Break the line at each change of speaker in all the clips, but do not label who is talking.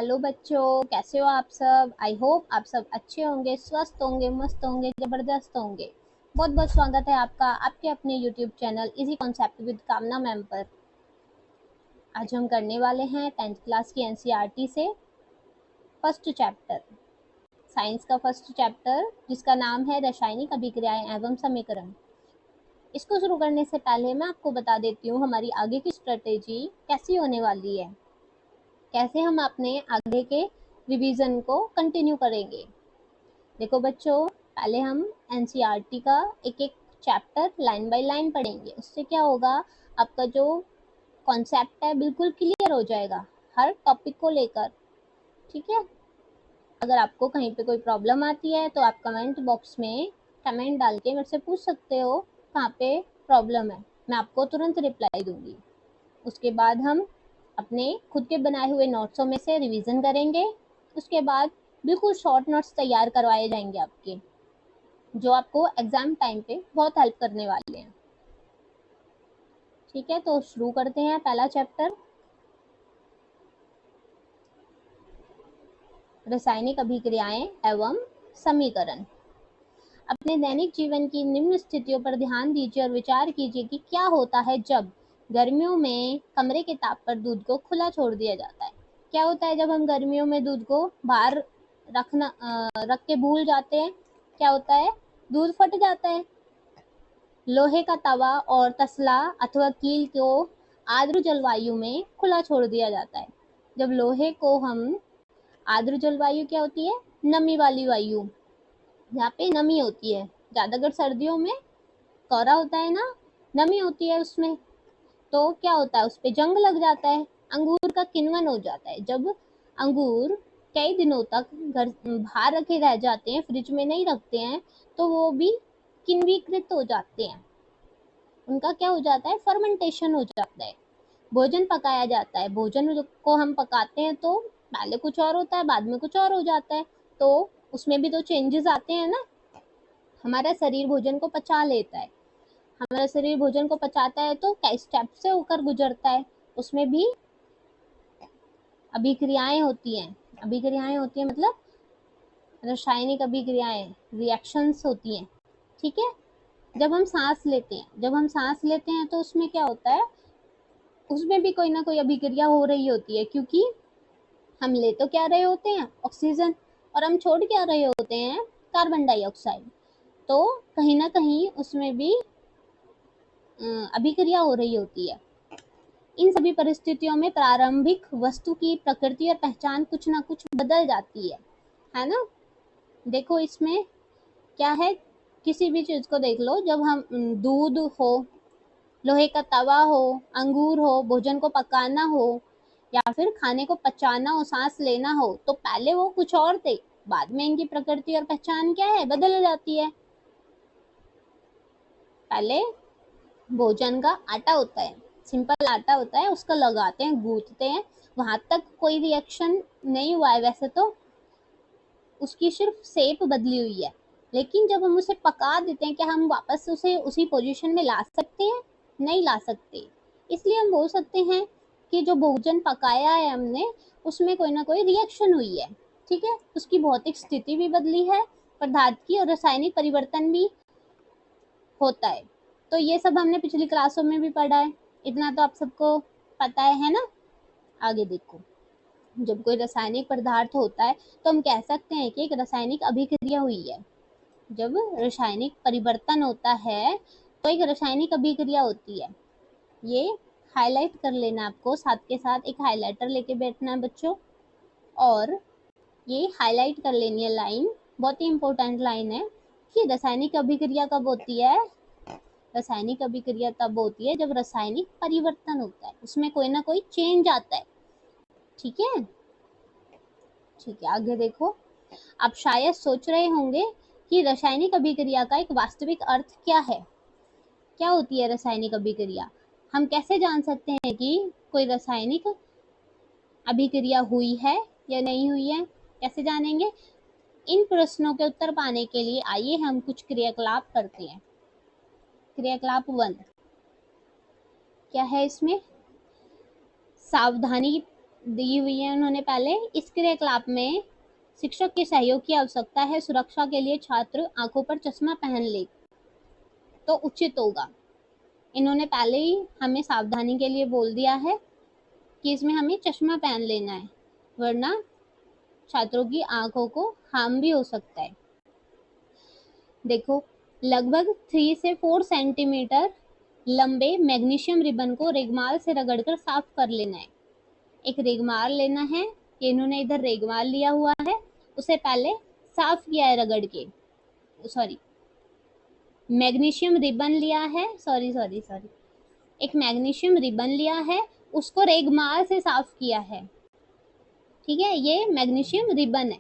Hello बच्चों, कैसे हो आप सब। आई होप आप सब अच्छे होंगे, स्वस्थ होंगे, मस्त होंगे, जबरदस्त होंगे। बहुत बहुत स्वागत है आपका आपके अपने YouTube channel easy concept with कामना मैम पर। आज हम करने वाले हैं 10th क्लास की एनसीईआरटी से फर्स्ट चैप्टर, साइंस का फर्स्ट चैप्टर, जिसका नाम है रासायनिक अभिक्रियाएं एवं समीकरण। इसको शुरू करने से पहले मैं आपको बता देती हूँ हमारी आगे की स्ट्रेटेजी कैसी होने वाली है, कैसे हम अपने आगे के रिवीजन को कंटिन्यू करेंगे। देखो बच्चों, पहले हम एनसीईआरटी का एक एक चैप्टर लाइन बाय लाइन पढ़ेंगे। उससे क्या होगा, आपका जो कॉन्सेप्ट है बिल्कुल क्लियर हो जाएगा हर टॉपिक को लेकर। ठीक है, अगर आपको कहीं पे कोई प्रॉब्लम आती है तो आप कमेंट बॉक्स में कमेंट डाल के मेरे से पूछ सकते हो कहाँ पे प्रॉब्लम है, मैं आपको तुरंत रिप्लाई दूंगी। उसके बाद हम अपने खुद के बनाए हुए नोट्सों में से रिवीजन करेंगे। उसके बाद बिल्कुल शॉर्ट नोट्स तैयार करवाए जाएंगे आपके, जो आपको एग्जाम टाइम पे बहुत हेल्प करने वाले हैं। ठीक है, तो शुरू करते हैं पहला चैप्टर, रासायनिक अभिक्रियाएं एवं समीकरण। अपने दैनिक जीवन की निम्न स्थितियों पर ध्यान दीजिए और विचार कीजिए कि क्या होता है जब गर्मियों में कमरे के ताप पर दूध को खुला छोड़ दिया जाता है। क्या होता है जब हम गर्मियों में दूध को बाहर रख के भूल जाते हैं, क्या होता है, दूध फट जाता है। लोहे का तवा और तसला अथवा कील को आर्द्र जलवायु में खुला छोड़ दिया जाता है। जब लोहे को हम, आर्द्र जलवायु क्या होती है, नमी वाली वायु, यहाँ पे नमी होती है ज्यादातर सर्दियों में, कोहरा होता है ना, नमी होती है उसमें, तो क्या होता है, उस पे जंग लग जाता है, अंगूर का किण्वन हो जाता है। जब अंगूर कई दिनों तक घर बाहर रखे रह जाते हैं, फ्रिज में नहीं रखते हैं, तो वो भी किण्वीकृत हो जाते हैं, उनका क्या हो जाता है, फर्मेंटेशन हो जाता है। भोजन पकाया जाता है, भोजन को हम पकाते हैं तो पहले कुछ और होता है, बाद में कुछ और हो जाता है, तो उसमें भी तो चेंजेस आते हैं ना। हमारा शरीर भोजन को पचा लेता है, हमारा शरीर भोजन को पचाता है तो कई स्टेप से होकर गुजरता है, उसमें भी अभिक्रियाएं होती हैं। अभिक्रियाएं होती हैं मतलब रासायनिक अभिक्रियाएं, रिएक्शंस होती हैं। ठीक है, जब हम सांस लेते हैं, तो उसमें क्या होता है, उसमें भी कोई ना कोई अभिक्रिया हो रही होती है, क्योंकि हम ले तो क्या रहे होते हैं, ऑक्सीजन, और हम छोड़ क्या रहे होते हैं, कार्बन डाइऑक्साइड। तो कहीं ना कहीं उसमें भी अभिक्रिया हो रही होती है। इन सभी परिस्थितियों में प्रारंभिक वस्तु की प्रकृति और पहचान कुछ ना कुछ बदल जाती है ना। देखो इसमें क्या है, किसी भी चीज को देख लो, जब हम दूध हो, लोहे का तवा हो, अंगूर हो, भोजन को पकाना हो या फिर खाने को पचाना हो, सांस लेना हो, तो पहले वो कुछ और थे, बाद में इनकी प्रकृति और पहचान क्या है, बदल जाती है। पहले भोजन का आटा होता है, सिंपल आटा होता है, उसका लगाते हैं, गूंथते हैं, वहां तक कोई रिएक्शन नहीं हुआ है वैसे तो, उसकी सिर्फ शेप बदली हुई है। लेकिन जब हम उसे पका देते हैं, क्या हम वापस उसे उसी पोजीशन में ला सकते हैं, नहीं ला सकते। इसलिए हम बोल सकते हैं कि जो भोजन पकाया है हमने, उसमें कोई ना कोई रिएक्शन हुई है। ठीक है, उसकी भौतिक स्थिति भी बदली है, पदार्थ की, और रासायनिक परिवर्तन भी होता है। तो ये सब हमने पिछली क्लासों में भी पढ़ा है, इतना तो आप सबको पता है ना। आगे देखो, जब कोई रासायनिक पदार्थ होता है तो हम कह सकते हैं कि एक रासायनिक अभिक्रिया हुई है। जब रासायनिक परिवर्तन होता है तो एक रासायनिक अभिक्रिया होती है। ये हाईलाइट कर लेना आपको, साथ के साथ एक हाइलाइटर लेके बैठना है बच्चों, और ये हाईलाइट कर लेनी है लाइन, बहुत ही इंपॉर्टेंट लाइन है कि रासायनिक अभिक्रिया कब होती है। रासायनिक अभिक्रिया तब होती है जब रासायनिक परिवर्तन होता है, उसमें कोई ना कोई चेंज आता है। ठीक है, ठीक है, आगे देखो, आप शायद सोच रहे होंगे कि रासायनिक अभिक्रिया का एक वास्तविक अर्थ क्या है। क्या होती है रासायनिक अभिक्रिया, हम कैसे जान सकते हैं कि कोई रासायनिक अभिक्रिया हुई है या नहीं हुई है, कैसे जानेंगे। इन प्रश्नों के उत्तर पाने के लिए आइए हम कुछ क्रियाकलाप करते हैं। क्रियाकलाप 1 क्या है, इसमें सावधानी दी हुई है उन्होंने पहले। इस क्रियाकलाप में शिक्षक के सहयोग की आवश्यकता है, सुरक्षा के लिए छात्र आंखों पर चश्मा पहन ले तो उचित होगा। इन्होंने पहले ही हमें सावधानी के लिए बोल दिया है कि इसमें हमें चश्मा पहन लेना है, वरना छात्रों की आंखों को हार्म भी हो सकता है। देखो, लगभग 3 से 4 सेंटीमीटर लंबे मैग्नीशियम रिबन को रेगमाल से रगड़कर साफ कर लेना है। एक रेगमाल लेना है, ये इन्होंने इधर रेगमाल लिया हुआ है, उसे पहले साफ किया है रगड़ के, सॉरी मैग्नीशियम रिबन लिया है, सॉरी सॉरी सॉरी एक मैग्नीशियम रिबन लिया है, उसको रेगमाल से साफ किया है। ठीक है, ये मैग्नीशियम रिबन है।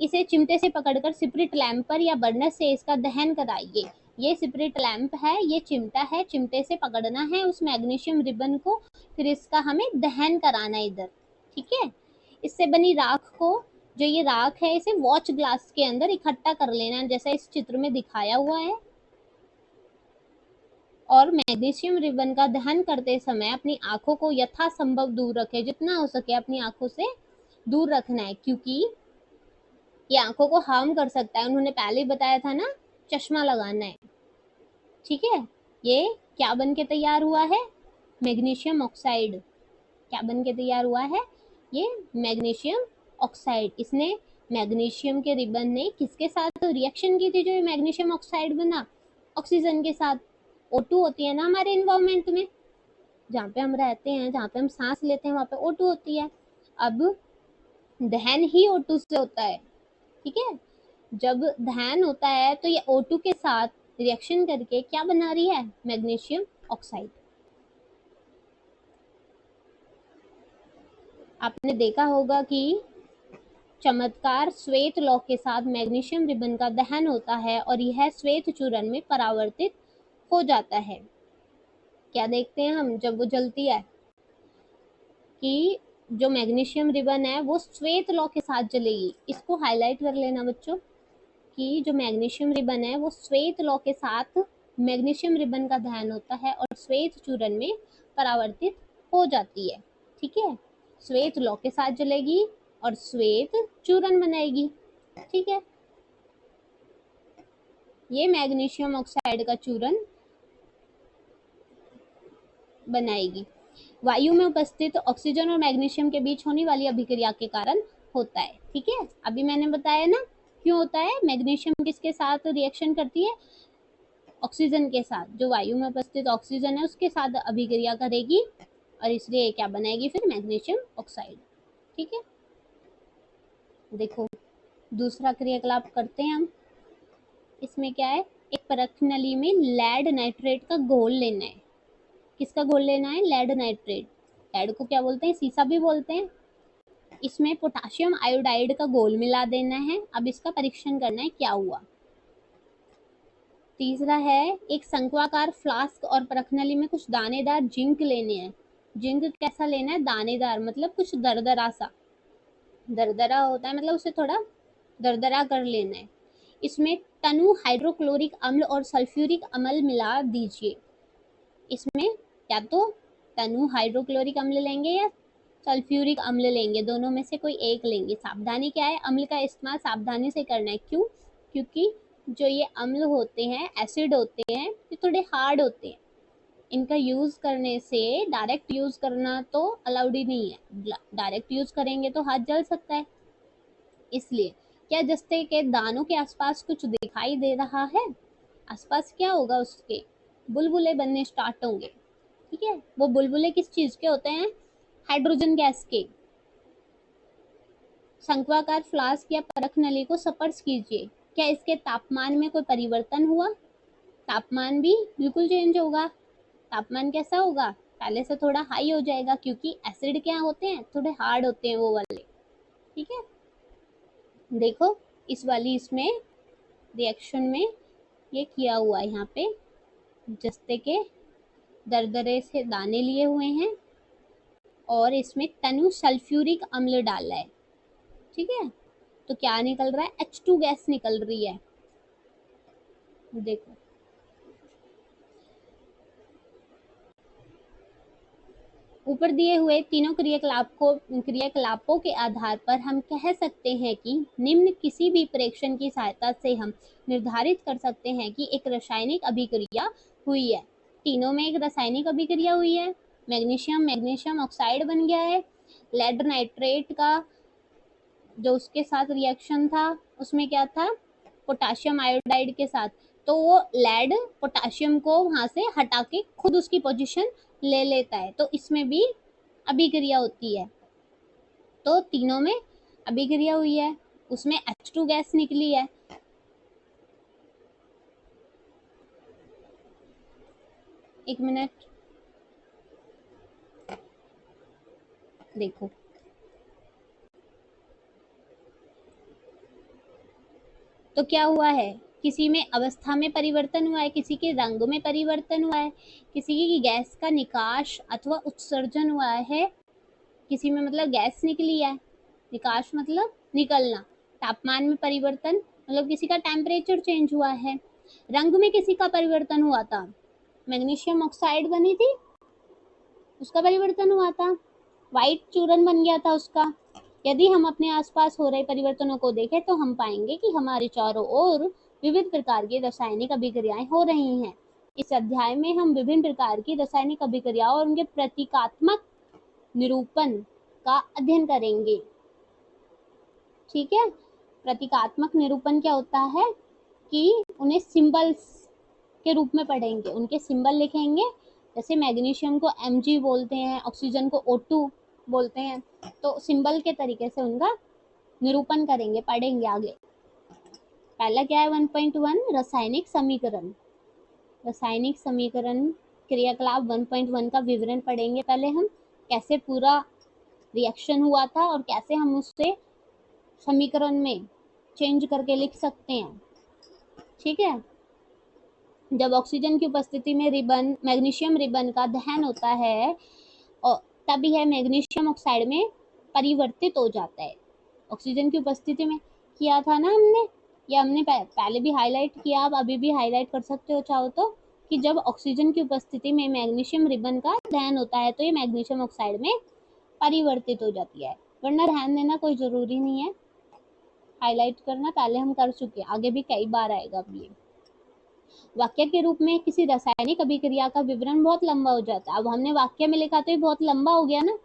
इसे चिमटे से पकड़कर सिपरिट लैंप पर या बर्नर से इसका दहन कराइए। ये सिपरिट लैंप है, ये चिमटा है, चिमटे से पकड़ना है उस मैग्नीशियम रिबन को, फिर इसका हमें दहन कराना है इधर। ठीक है, इससे बनी राख को, जो ये राख है, इसे वॉच ग्लास के अंदर इकट्ठा कर लेना है, जैसा इस चित्र में दिखाया हुआ है। और मैग्नीशियम रिबन का दहन करते समय अपनी आंखों को यथासंभव दूर रखें, जितना हो सके अपनी आंखों से दूर रखना है, क्योंकि ये आंखों को हार्म कर सकता है। उन्होंने पहले ही बताया था ना, चश्मा लगाना है। ठीक है, ये क्या बन के तैयार हुआ है? Magnesium oxide. क्या बन के तैयार हुआ है? ये मैग्नीशियम ऑक्साइड। इसने मैग्नीशियम के रिबन ने किसके साथ रिएक्शन की थी जो ये मैग्नीशियम ऑक्साइड बना? ऑक्सीजन के साथ। O2 होती है ना हमारे इन्वायरमेंट में, जहाँ पे हम रहते हैं, जहाँ पे हम सांस लेते हैं, वहाँ पे O2 होती है। अब दहन ही O2 से होता है। ठीक है, जब दहन होता है तो ये O2 के साथ रिएक्शन करके क्या बना रही है? Magnesium oxide. आपने देखा होगा कि चमत्कार श्वेत लौ के साथ मैग्नीशियम रिबन का दहन होता है और यह श्वेत चूर्ण में परावर्तित हो जाता है। क्या देखते हैं हम जब वो जलती है कि जो मैग्नीशियम रिबन है वो श्वेत लौ के साथ जलेगी। इसको हाईलाइट कर लेना बच्चों कि जो मैग्नीशियम रिबन है वो श्वेत लौ के साथ मैग्नीशियम रिबन का दहन होता है और श्वेत चूर्ण में परावर्तित हो जाती है। ठीक है, श्वेत लौ के साथ जलेगी और श्वेत चूर्ण बनाएगी। ठीक है, ये मैग्नीशियम ऑक्साइड का चूर्ण बनाएगी। वायु में उपस्थित ऑक्सीजन और मैग्नीशियम के बीच होने वाली अभिक्रिया के कारण होता है। ठीक है, अभी मैंने बताया ना क्यों होता है। मैग्नीशियम किसके साथ रिएक्शन करती है? ऑक्सीजन के साथ। जो वायु में उपस्थित ऑक्सीजन है उसके साथ अभिक्रिया करेगी और इसलिए क्या बनाएगी? फिर मैग्नीशियम ऑक्साइड। ठीक है, देखो दूसरा क्रियाकलाप करते हैं हम। इसमें क्या है? एक परख नली में लेड नाइट्रेट का घोल लेना है। किसका घोल लेना है? Lead nitrate. लेड को क्या बोलते हैं? सीसा भी बोलते हैं। इसमें पोटाशियम आयोडाइड का घोल मिला देना है। अब इसका परीक्षण करना है क्या हुआ। तीसरा है, एक शंक्वाकार फ्लास्क और परखनली में कुछ दानेदार जिंक लेने हैं। जिंक कैसा लेना है? दानेदार, मतलब कुछ दरदरा सा। दरदरा होता है मतलब उसे थोड़ा दरदरा कर लेना है। इसमें तनु हाइड्रोक्लोरिक अम्ल और सल्फ्यूरिक अम्ल मिला दीजिए। इसमें या तो तनु हाइड्रोक्लोरिक अम्ल लेंगे या सल्फ्यूरिक अम्ल लेंगे, दोनों में से कोई एक लेंगे। सावधानी क्या है? अम्ल का इस्तेमाल सावधानी से करना है। क्यों? क्योंकि जो ये अम्ल होते हैं, एसिड होते हैं, ये थोड़े हार्ड होते हैं। इनका यूज करने से, डायरेक्ट यूज करना तो अलाउड ही नहीं है। डायरेक्ट यूज करेंगे तो हाथ जल सकता है। इसलिए क्या जस्ते के दानों के आसपास कुछ दिखाई दे रहा है? आसपास क्या होगा? उसके बुलबुले बनने स्टार्ट होंगे। ठीक है, वो बुलबुले किस चीज के होते हैं? हाइड्रोजन गैस के। शंक्वाकार फ्लास्क या परख नली को स्पर्श कीजिए। क्या इसके तापमान में कोई परिवर्तन हुआ? तापमान भी बिल्कुल चेंज होगा। तापमान कैसा होगा? पहले से थोड़ा हाई हो जाएगा, क्योंकि एसिड क्या होते हैं? थोड़े हार्ड होते हैं वो वाले। ठीक है, देखो इस वाली इसमें रिएक्शन में ये किया हुआ है। यहाँ पे जस्ते के दरदरे से दाने लिए हुए हैं और इसमें तनु सल्फ्यूरिक अम्ल डाला है। ठीक है, तो क्या निकल रहा है? H2 गैस निकल रही है। देखो ऊपर दिए हुए तीनों क्रियाकलापों के आधार पर हम कह सकते हैं कि निम्न किसी भी प्रेक्षण की सहायता से हम निर्धारित कर सकते हैं कि एक रासायनिक अभिक्रिया हुई है। तीनों में एक रासायनिक अभिक्रिया हुई है। मैग्नीशियम ऑक्साइड बन गया है। लेड नाइट्रेट का जो उसके साथ रिएक्शन था उसमें क्या था, पोटाशियम आयोडाइड के साथ, तो वो लेड पोटाशियम को वहां से हटा के खुद उसकी पोजीशन ले लेता है, तो इसमें भी अभिक्रिया होती है। तो तीनों में अभिक्रिया हुई है, उसमें H2 गैस निकली है। एक मिनट देखो, तो क्या हुआ है, किसी में अवस्था में परिवर्तन हुआ है, किसी के रंग में परिवर्तन हुआ है, किसी की गैस का निकाश अथवा उत्सर्जन हुआ है, किसी में मतलब गैस निकली है, निकाश मतलब निकलना, तापमान में परिवर्तन मतलब किसी का टेम्परेचर चेंज हुआ है, रंग में किसी का परिवर्तन हुआ था, मैग्नीशियम ऑक्साइड बनी थी उसका परिवर्तन हुआ था, व्हाइट चूरन बन गया था उसका। यदि हम अपने आसपास हो रहे परिवर्तनों को देखें तो हम पाएंगे कि हमारे चारों ओर विविध प्रकार की रासायनिक अभिक्रियाएं हो रही हैं। इस अध्याय में हम विभिन्न प्रकार की रासायनिक अभिक्रियाओं और उनके प्रतीकात्मक निरूपण का अध्ययन करेंगे। ठीक है, प्रतीकात्मक निरूपण क्या होता है कि उन्हें सिंबल्स के रूप में पढ़ेंगे, उनके सिंबल लिखेंगे। जैसे मैग्नीशियम को Mg बोलते हैं, ऑक्सीजन को O2 बोलते हैं, तो सिंबल के तरीके से उनका निरूपण करेंगे, पढ़ेंगे आगे। पहला क्या है 1.1 रासायनिक समीकरण। रासायनिक समीकरण क्रियाकलाप 1.1 का विवरण पढ़ेंगे पहले हम, कैसे पूरा रिएक्शन हुआ था और कैसे हम उससे समीकरण में चेंज करके लिख सकते हैं। ठीक है, जब ऑक्सीजन की उपस्थिति में मैग्नीशियम रिबन का दहन होता है और तब यह मैग्नीशियम ऑक्साइड में परिवर्तित हो जाता है। ऑक्सीजन की उपस्थिति में किया था ना हमने, या हमने पहले भी हाईलाइट किया, आप अभी भी हाईलाइट कर सकते हो चाहो तो, कि जब ऑक्सीजन की उपस्थिति में मैग्नीशियम रिबन का दहन होता है तो ये मैग्नीशियम ऑक्साइड में परिवर्तित हो जाती है। वरना ध्यान देना कोई जरूरी नहीं है, हाईलाइट करना पहले हम कर चुके, आगे भी कई बार आएगा ये। वाक्य के रूप में किसी रासायनिक अभिक्रिया का विवरण बहुत लंबा हो जाता है। अब हमने वाक्य में लिखा तो ये बहुत लंबा हो गया ना,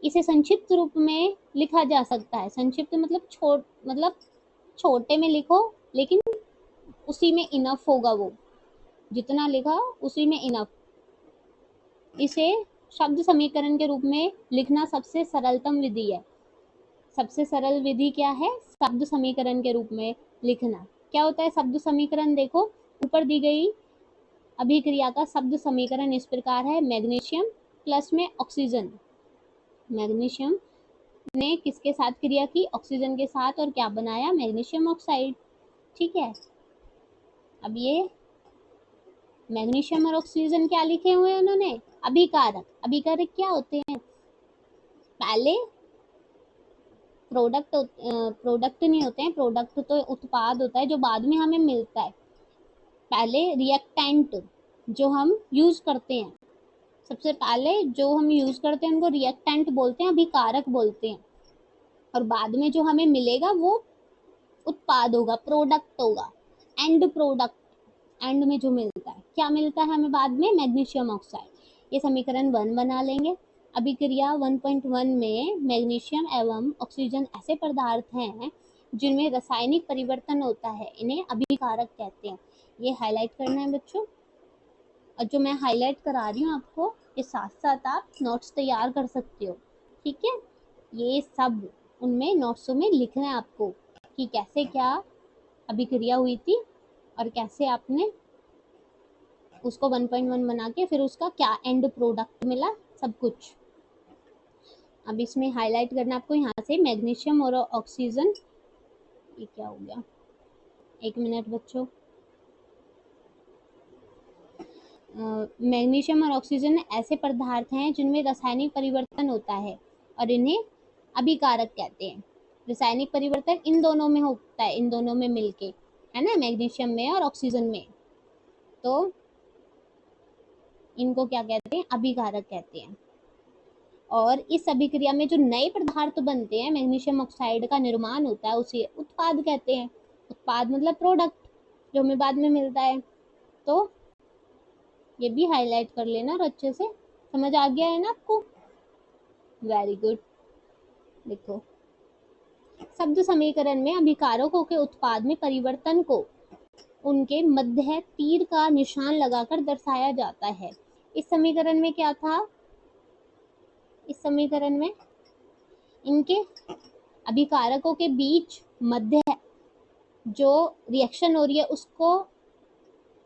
इसे संक्षिप्त रूप में लिखा जा सकता है। संक्षिप्त मतलब छोटे में लिखो, लेकिन उसी में इनफ होगा, वो जितना लिखा उसी में इनफ। इसे शब्द समीकरण के रूप में लिखना सबसे सरलतम विधि है। सबसे सरल विधि क्या है, शब्द समीकरण के रूप में लिखना। क्या होता है शब्द समीकरण, देखो ऊपर दी गई अभिक्रिया का शब्द समीकरण इस प्रकार है, मैग्नीशियम प्लस में ऑक्सीजन, मैग्नीशियम ने किसके साथ क्रिया की, ऑक्सीजन के साथ, और क्या बनाया, मैग्नीशियम ऑक्साइड। ठीक है, अब ये मैग्नीशियम और ऑक्सीजन क्या लिखे हुए हैं उन्होंने, अभिकारक। अभिकारक क्या होते हैं, पहले प्रोडक्ट नहीं होते हैं, प्रोडक्ट तो उत्पाद होता है जो बाद में हमें मिलता है। पहले रिएक्टेंट जो हम यूज करते हैं, सबसे पहले जो हम यूज करते हैं उनको रिएक्टेंट बोलते हैं, अभिकारक बोलते हैं, और बाद में जो हमें मिलेगा वो उत्पाद होगा, प्रोडक्ट होगा, एंड प्रोडक्ट। एंड में जो मिलता है, क्या मिलता है हमें बाद में, मैग्नीशियम ऑक्साइड। ये समीकरण 1 बना लेंगे। अभिक्रिया 1.1 में मैग्नीशियम एवं ऑक्सीजन ऐसे पदार्थ हैं जिनमें रासायनिक परिवर्तन होता है, इन्हें अभिकारक कहते हैं। ये हाईलाइट करना है बच्चों, और जो मैं हाईलाइट करा रही हूँ आपको, के साथ साथ आप नोट्स तैयार कर सकते हो। ठीक है, ये सब उनमें नोट्सों में लिखना है आपको कि कैसे क्या अभिक्रिया हुई थी और कैसे आपने उसको 1.1 बना के फिर उसका क्या एंड प्रोडक्ट मिला, सब कुछ। अब इसमें हाईलाइट करना आपको यहाँ से मैग्नीशियम और ऑक्सीजन, ये क्या हो गया, एक मिनट बच्चों, मैग्नीशियम और ऑक्सीजन ऐसे पदार्थ हैं जिनमें रासायनिक परिवर्तन होता है और इन्हें अभिकारक कहते हैं। रासायनिक परिवर्तन इन दोनों में होता है, इन दोनों में मिलके, है ना, मैग्नीशियम में और ऑक्सीजन में। तो 1.1 में मैग्नीशियम और ऑक्सीजन ऐसे पदार्थ हैं जिनमें रासायनिक परिवर्तन होता है और इन्हें अभिकारक कहते हैं। रासायनिक परिवर्तन इन दोनों में होता है, इन दोनों में मिलके, है ना, मैग्नीशियम में और ऑक्सीजन में। तो इनको क्या कहते हैं? अभिकारक कहते हैं। और इस अभिक्रिया में जो नए पदार्थ बनते हैं, मैग्नीशियम ऑक्साइड का निर्माण होता है, उसे उत्पाद कहते हैं। उत्पाद मतलब प्रोडक्ट, जो हमें बाद में मिलता है। तो ये भी हाईलाइट कर लेना और अच्छे से समझ आ गया है ना आपको? Very good. देखो, शब्द समीकरण में अभिकारकों के उत्पाद में परिवर्तन को उनके मध्य तीर का निशान लगाकर दर्शाया जाता है। इस समीकरण में क्या था? इस समीकरण में इनके अभिकारकों के बीच मध्य जो रिएक्शन हो रही है उसको,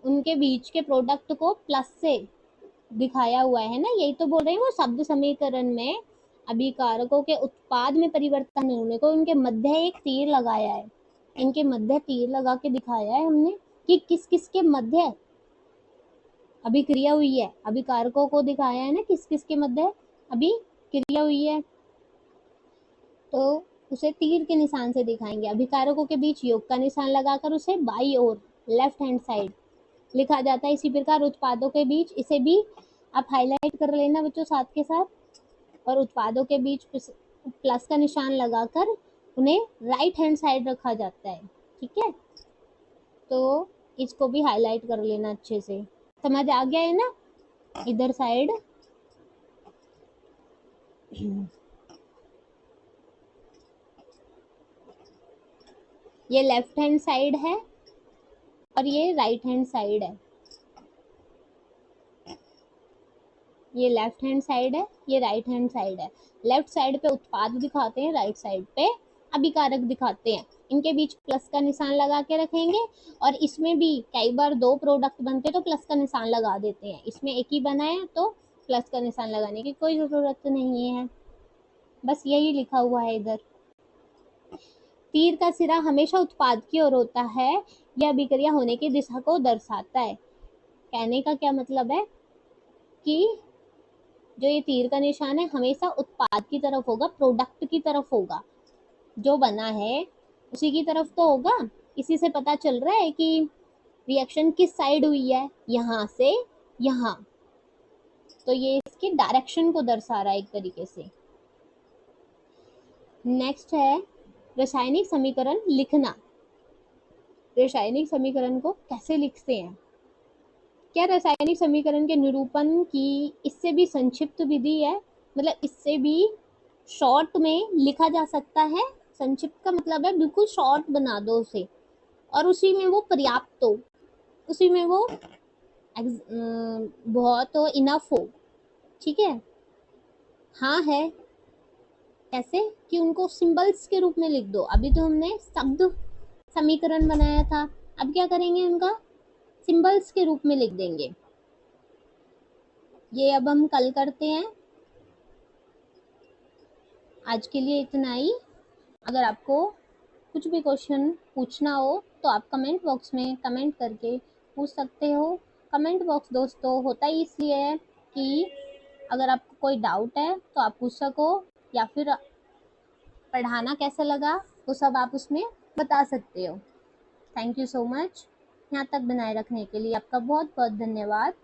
उनके बीच के प्रोडक्ट को प्लस से दिखाया हुआ है ना, यही तो बोल रहे हैं वो शब्द समीकरण में अभिकारकों के उत्पाद में परिवर्तन होने को इनके मध्य एक तीर लगाया है। इनके मध्य तीर लगा के दिखाया है हमने कि किस किस के मध्य अभिक्रिया हुई है। अभिकारकों को दिखाया है ना किस किस के मध्य अभिक्रिया हुई है, तो उसे तीर के निशान से दिखाएंगे। अभिकारकों के बीच योग का निशान लगाकर उसे बाई ओर लेफ्ट हैंड साइड लिखा जाता है। इसी प्रकार उत्पादों के बीच, इसे भी आप हाईलाइट कर लेना बच्चों साथ के साथ, और उत्पादों के बीच प्लस का निशान लगाकर उन्हें राइट हैंड साइड रखा जाता है। ठीक है, तो इसको भी हाईलाइट कर लेना अच्छे से। समझ आ गया है ना? इधर साइड ये लेफ्ट हैंड साइड है और ये राइट हैंड साइड है। ये लेफ्ट हैंड साइड है, ये राइट हैंड साइड है। लेफ्ट साइड पे उत्पाद दिखाते हैं, राइट साइड पे अभिकारक दिखाते हैं। इनके बीच प्लस का निशान लगा के रखेंगे, और इसमें भी कई बार दो प्रोडक्ट बनते तो प्लस का निशान लगा देते हैं। इसमें एक ही बना है तो प्लस का निशान लगाने की कोई जरूरत नहीं है, बस यही लिखा हुआ है इधर। तीर का सिरा हमेशा उत्पाद की ओर होता है, यह अभिक्रिया होने की दिशा को दर्शाता है। कहने का क्या मतलब है कि जो ये तीर का निशान है हमेशा उत्पाद की तरफ होगा, प्रोडक्ट की तरफ होगा, जो बना है उसी की तरफ तो होगा। इसी से पता चल रहा है कि रिएक्शन किस साइड हुई है, यहाँ से यहाँ, तो ये इसकी डायरेक्शन को दर्शा रहा है एक तरीके से। नेक्स्ट है रासायनिक समीकरण लिखना। रासायनिक समीकरण को कैसे लिखते हैं? क्या रासायनिक समीकरण के निरूपण की इससे भी संक्षिप्त विधि है? मतलब इससे भी शॉर्ट में लिखा जा सकता है। संक्षिप्त का मतलब है बिल्कुल शॉर्ट बना दो उसे, और उसी में वो पर्याप्त हो, उसी में वो बहुत हो, इनफ हो। ठीक है, हाँ है। कैसे? कि उनको सिंबल्स के रूप में लिख दो। अभी तो हमने शब्द समीकरण बनाया था, अब क्या करेंगे? उनका सिंबल्स के रूप में लिख देंगे। ये अब हम कल करते हैं। आज के लिए इतना ही। अगर आपको कुछ भी क्वेश्चन पूछना हो तो आप कमेंट बॉक्स में कमेंट करके पूछ सकते हो। कमेंट बॉक्स दोस्तों होता ही इसलिए है कि अगर आपको कोई डाउट है तो आप पूछ सको, या फिर पढ़ाना कैसा लगा वो सब आप उसमें बता सकते हो। Thank you so much. यहाँ तक बनाए रखने के लिए आपका बहुत बहुत धन्यवाद।